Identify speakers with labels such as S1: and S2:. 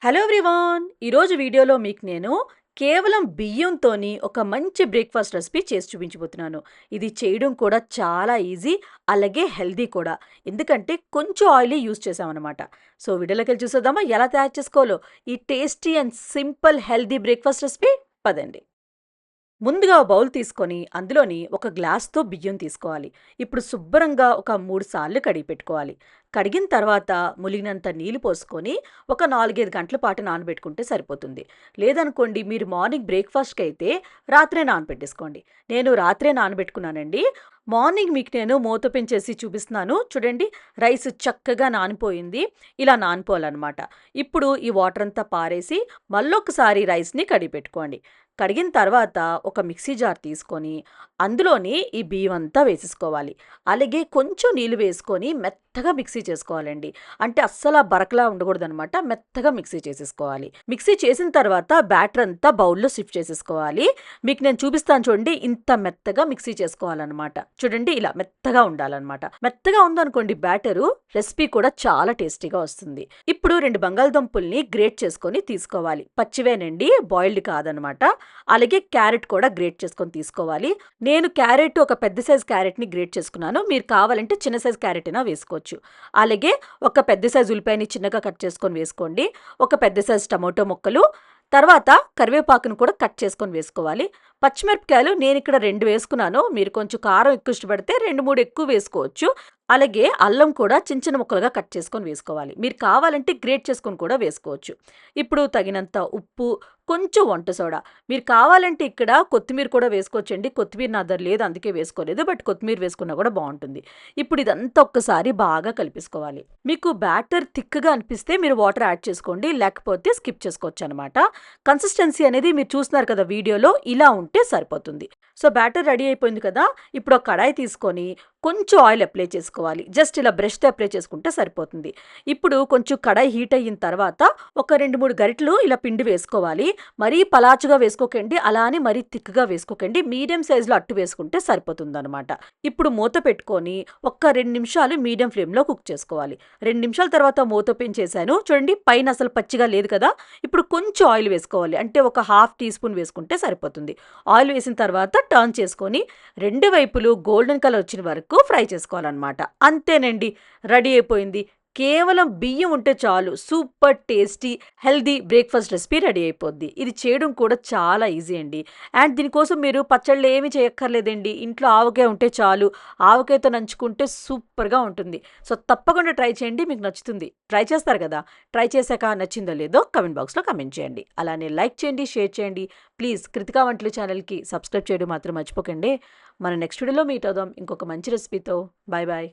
S1: Hello everyone! ఈరోజు వీడియోలో మీకు నేను కేవలం బియ్యంతోని ఒక మంచి బ్రేక్‌ఫాస్ట్ రెసిపీ చేసి చూపించబోతున్నాను. ఇది చేయడం కూడా చాలా ఈజీ, అలాగే హెల్తీ కూడా. ఎందుకంటే కొంచెం ఆయిలే యూజ్ చేశామనమాట. సో వీడియోలోకెళ్ళి చూసేద్దామా ఎలా తయారు చేసుకోవాలో ఈ tasty and simple healthy breakfast recipe? పదండి. ముందుగా ఓ బౌల్ తీసుకొని అందులోని ఒక గ్లాస్‌తో బియ్యం తీసుకోవాలి. ఇప్పుడు శుభ్రంగా ఒక 3 సార్లు కడిగి పెట్టుకోవాలి. కడిగిన తర్వాత ములిగినంత నీళ్లు పోసుకొని ఒక 4, 5 గంటల పాటు నానబెట్టుకుంటే సరిపోతుంది. లేదనుకోండి మీరు మార్నింగ్ బ్రేక్‌ఫాస్ట్‌కి అయితే రాత్రే నానబెట్టేసుకోండి. నేను రాత్రే నానబెట్టుకున్నానండి. మార్నింగ్ మీకు నేను మూత పెంచేసి చూపిస్తున్నాను. చూడండి, రైస్ చక్కగా నానిపోయింది. ఇలా నానిపోవాలన్నమాట. ఇప్పుడు ఈ వాటర్ అంతా పారేసి మళ్ళొకసారి రైస్‌ని కడిగి పెట్టుకోండి. కడిగిన తర్వాత ఒక మిక్సీ జార్ తీసుకొని అందులోని ఈ బియ్యం అంతా వేసేసుకోవాలి. అలాగే కొంచెం నీళ్ళు వేసుకొని మెత్తగా మిక్సీ చేసుకోవాలండి. అంటే అస్సలు బరకలా ఉండకూడదనమాట. మెత్తగా మిక్సీ చేసేసుకోవాలి. మిక్సీ చేసిన తర్వాత బ్యాటర్ అంతా బౌల్లో షిఫ్ట్ చేసేసుకోవాలి. మీకు నేను చూపిస్తాను చూడండి, ఇంత మెత్తగా మిక్సీ చేసుకోవాలన్నమాట. చూడండి, ఇలా మెత్తగా ఉండాలన్నమాట. మెత్తగా ఉందనుకోండి బ్యాటరు, రెసిపీ కూడా చాలా టేస్టీగా వస్తుంది. ఇప్పుడు 2 బంగాళదుంపుల్ని గ్రేట్ చేసుకొని తీసుకోవాలి. పచ్చివేనండి, బాయిల్డ్ కాదనమాట. అలాగే క్యారెట్ కూడా గ్రేట్ చేసుకొని తీసుకోవాలి. నేను క్యారెట్ ఒక పెద్ద సైజ్ క్యారెట్ని గ్రేట్ చేసుకున్నాను. మీరు కావాలంటే చిన్న సైజ్ క్యారెట్ అయినా వేసుకోవచ్చు. అలాగే ఒక పెద్ద సైజ్ ఉల్లిపాయని చిన్నగా కట్ చేసుకొని వేసుకోండి. ఒక పెద్ద సైజ్ టమోటో ముక్కలు, తర్వాత కరివేపాకును కూడా కట్ చేసుకొని వేసుకోవాలి. పచ్చిమిరపకాయలు నేను ఇక్కడ 2 వేసుకున్నాను. మీరు కొంచెం కారం ఎక్కువ ఇష్టపడితే 2, 3 ఎక్కువ వేసుకోవచ్చు. అలాగే అల్లం కూడా చిన్న చిన్న ముక్కలుగా కట్ చేసుకొని వేసుకోవాలి. మీరు కావాలంటే గ్రేట్ చేసుకొని కూడా వేసుకోవచ్చు. ఇప్పుడు తగినంత ఉప్పు, కొంచెం వంట సోడా. మీరు కావాలంటే ఇక్కడ కొత్తిమీర కూడా వేసుకోవచ్చండి. కొత్తిమీర నా దగ్గర లేదు, అందుకే వేసుకోలేదు. బట్ కొత్తిమీర వేసుకున్నా కూడా బాగుంటుంది. ఇప్పుడు ఇదంతా ఒక్కసారి బాగా కలిపేసుకోవాలి. మీకు బ్యాటర్ థిక్గా అనిపిస్తే మీరు వాటర్ యాడ్ చేసుకోండి, లేకపోతే స్కిప్ చేసుకోవచ్చు అనమాట. కన్సిస్టెన్సీ అనేది మీరు చూస్తున్నారు కదా వీడియోలో, ఇలా ఉంటే సరిపోతుంది. సో బ్యాటర్ రెడీ అయిపోయింది కదా. ఇప్పుడు ఒక కడాయి తీసుకొని కొంచెం ఆయిల్ అప్లై చేసుకోవాలి. జస్ట్ ఇలా బ్రష్తో అప్లై చేసుకుంటే సరిపోతుంది. ఇప్పుడు కొంచెం కడాయి హీట్ అయిన తర్వాత ఒక 2, 3 గరిటెలు ఇలా పిండి వేసుకోవాలి. మరీ పలాచుగా వేసుకోకండి, అలా అని మరీ థిక్గా వేసుకోకండి. మీడియం సైజులో అట్టు వేసుకుంటే సరిపోతుందన్నమాట. ఇప్పుడు మూత పెట్టుకొని ఒక్క 2 నిమిషాలు మీడియం ఫ్లేమ్లో కుక్ చేసుకోవాలి. 2 నిమిషాల తర్వాత మూత ఓపెన్ చేశాను. చూడండి, పైన అసలు పచ్చిగా లేదు కదా. ఇప్పుడు కొంచెం ఆయిల్ వేసుకోవాలి. అంటే ఒక 1/2 టీ స్పూన్ వేసుకుంటే సరిపోతుంది. ఆయిల్ వేసిన తర్వాత టర్న్ చేసుకొని 2 వైపులు గోల్డెన్ కలర్ వచ్చిన వరకు ఫ్రై చేసుకోవాలన్నమాట. అంతేనండి, రెడీ అయిపోయింది. కేవలం బియ్యం ఉంటే చాలు, super tasty healthy breakfast recipe ready అయిపోద్ది. ఇది చేయడం కూడా చాలా ఈజీ అండి. అండ్ దీనికోసం మీరు పచ్చళ్ళు ఏమీ చేయక్కర్లేదండి. ఇంట్లో ఆవకాయ ఉంటే చాలు, ఆవకాయతో నంచుకుంటే సూపర్గా ఉంటుంది. సో తప్పకుండా ట్రై చేయండి, మీకు నచ్చుతుంది. ట్రై చేస్తారు కదా. ట్రై చేశాక నచ్చిందో లేదో కమెంట్ బాక్స్లో కమెంట్ చేయండి. అలానే లైక్ చేయండి, షేర్ చేయండి. ప్లీజ్ కృతికా వంటలు ఛానల్కి సబ్స్క్రైబ్ చేయడం మాత్రం మర్చిపోకండి. మన నెక్స్ట్ వీడియోలో మీట్ అవుదాం ఇంకొక మంచి రెసిపీతో. Bye bye.